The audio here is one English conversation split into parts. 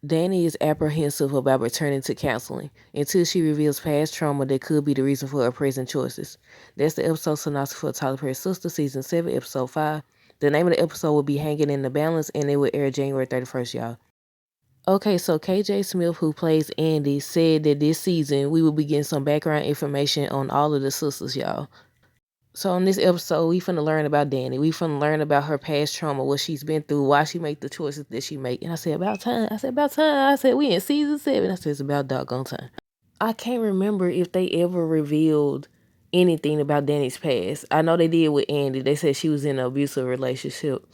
Danny is apprehensive about returning to counseling until she reveals past trauma that could be the reason for her present choices. That's the episode synopsis for Tyler Perry Sistas, Season 7, Episode 5. The name of the episode will be Hanging in the Balance, and it will air January 31st, y'all. Okay, so KJ Smith, who plays Andy, said that this season we will be getting some background information on all of the sisters, y'all. So in this episode, we finna learn about Danny. We finna learn about her past trauma, what she's been through, why she make the choices that she make. And I said, about time. I said, about time. I said, we in season 7. I said, it's about doggone time. I can't remember if they ever revealed anything about Danny's past. I know they did with Andy. They said she was in an abusive relationship.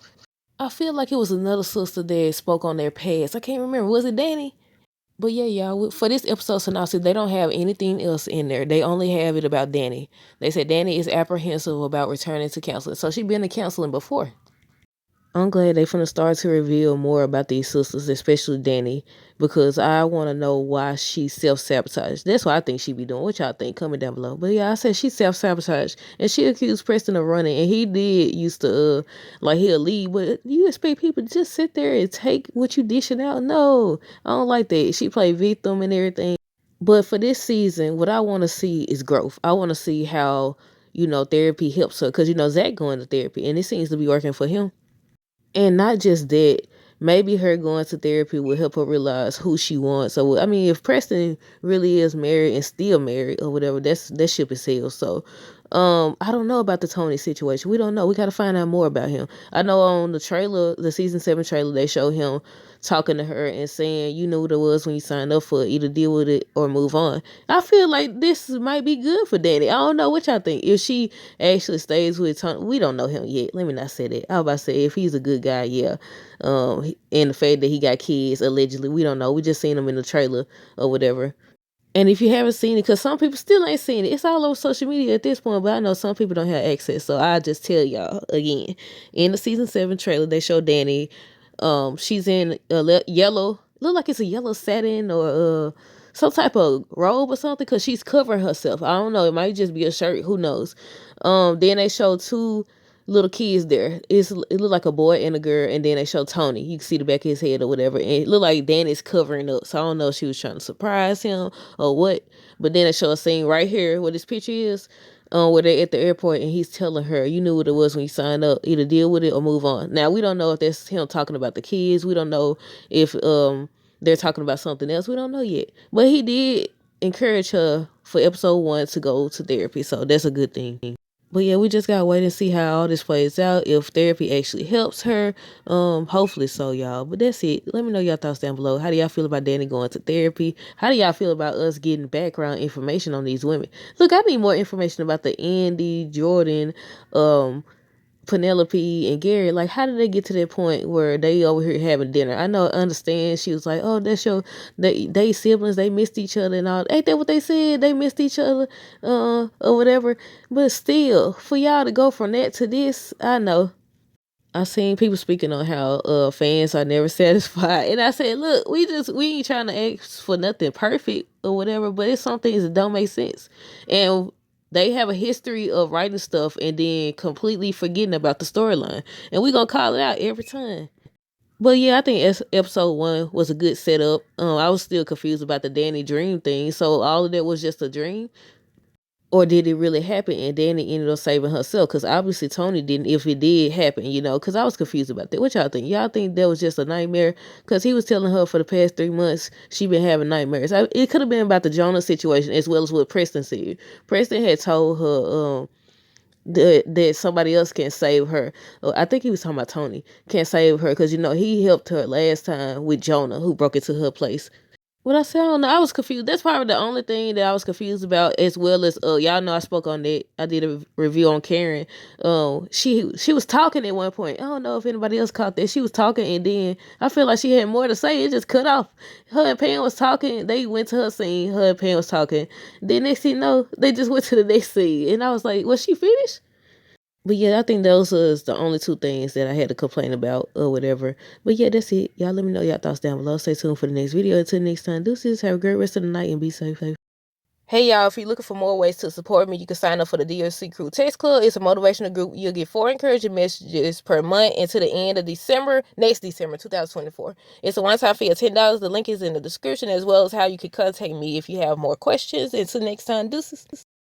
I feel like it was another sister that spoke on their past. I can't remember. Was it Danny? But yeah, y'all, for this episode synopsis, they don't have anything else in there. They only have it about Danny. They said Danny is apprehensive about returning to counseling. So she been to counseling before. I'm glad they finna start to reveal more about these sisters, especially Danny, because I want to know why she self-sabotaged. That's what I think she be doing. What y'all think? Comment down below. But yeah, I said she self-sabotaged, and she accused Preston of running, and he did used to, like, he'll leave, but you expect people to just sit there and take what you dishing out? No, I don't like that. She played victim and everything. But for this season, what I want to see is growth. I want to see how, therapy helps her, because, Zach going to therapy, and it seems to be working for him. And not just that, maybe her going to therapy will help her realize who she wants. So, I mean, if Preston really is married and still married or whatever, that ship is sailed. So, I don't know about the Tony situation. We don't know. We got to find out more about him. I know on the trailer, the season 7 trailer, they show him talking to her and saying, you know what it was when you signed up for it, either deal with it or move on. I feel like this might be good for Danny. I don't know what y'all think. If she actually stays with Tony, we don't know him yet. Let me not say that. I was about to say, if he's a good guy, yeah. And the fact that he got kids, allegedly, we don't know. We just seen him in the trailer or whatever. And if you haven't seen it, because some people still ain't seen it, it's all over social media at this point, but I know some people don't have access. So I just tell y'all again, in the season 7 trailer, they show Danny. She's in a yellow, look like it's a yellow satin or some type of robe or something, because she's covering herself. I don't know. It might just be a shirt. Who knows? Then they show two little kids there. It looked like a boy and a girl, and then they show Tony. You can see the back of his head or whatever, and it looked like Danny's covering up. So I don't know if she was trying to surprise him or what. But then they show a scene right here where this picture is, where they're at the airport, and he's telling her, you knew what it was when you signed up, either deal with it or move on. Now, we don't know if that's him talking about the kids. We don't know if they're talking about something else. We don't know yet. But he did encourage her for episode 1 to go to therapy, so that's a good thing. But yeah, we just gotta wait and see how all this plays out. If therapy actually helps her, hopefully so, y'all. But that's it. Let me know your thoughts down below. How do y'all feel about Danny going to therapy? How do y'all feel about us getting background information on these women? Look, I need more information about the Andy, Jordan, Penelope and Gary. Like, how did they get to that point where they over here having dinner? I know, understand, she was like, oh, that's your, they siblings, they missed each other and all. Ain't that what they said? They missed each other, or whatever. But still, for y'all to go from that to this, I know. I seen people speaking on how fans are never satisfied, and I said, look, we ain't trying to ask for nothing perfect or whatever, but it's some things that don't make sense, and they have a history of writing stuff and then completely forgetting about the storyline, and we gonna call it out every time. But yeah, I think episode 1 was a good setup. I was still confused about the Danny dream thing, so all of that was just a dream. Or did it really happen and Danny ended up saving herself? Because obviously Tony didn't, if it did happen, because I was confused about that. What y'all think? Y'all think that was just a nightmare? Because he was telling her for the past 3 months she been having nightmares. It could have been about the Jonah situation as well as what Preston said. Preston had told her that somebody else can save her. I think he was talking about Tony. Can't save her because, he helped her last time with Jonah, who broke into her place. What I said, I don't know. I was confused. That's probably the only thing that I was confused about, as well as y'all know I spoke on that. I did a review on Karen. She was talking at one point. I don't know if anybody else caught that. She was talking, and then I feel like she had more to say. It just cut off. Her and Pam was talking. They went to her scene. Her and Pam was talking. Then next thing you know, they just went to the next scene, and I was like, was she finished? But yeah, I think those was the only 2 things that I had to complain about or whatever. But yeah, that's it. Y'all let me know y'all thoughts down below. Stay tuned for the next video. Until next time, deuces. Have a great rest of the night and be safe. Hey y'all, if you're looking for more ways to support me, you can sign up for the DLC Crew Text Club. It's a motivational group. You'll get 4 encouraging messages per month until the end of December, next December, 2024. It's a one-time fee of $10. The link is in the description, as well as how you can contact me if you have more questions. Until next time, deuces.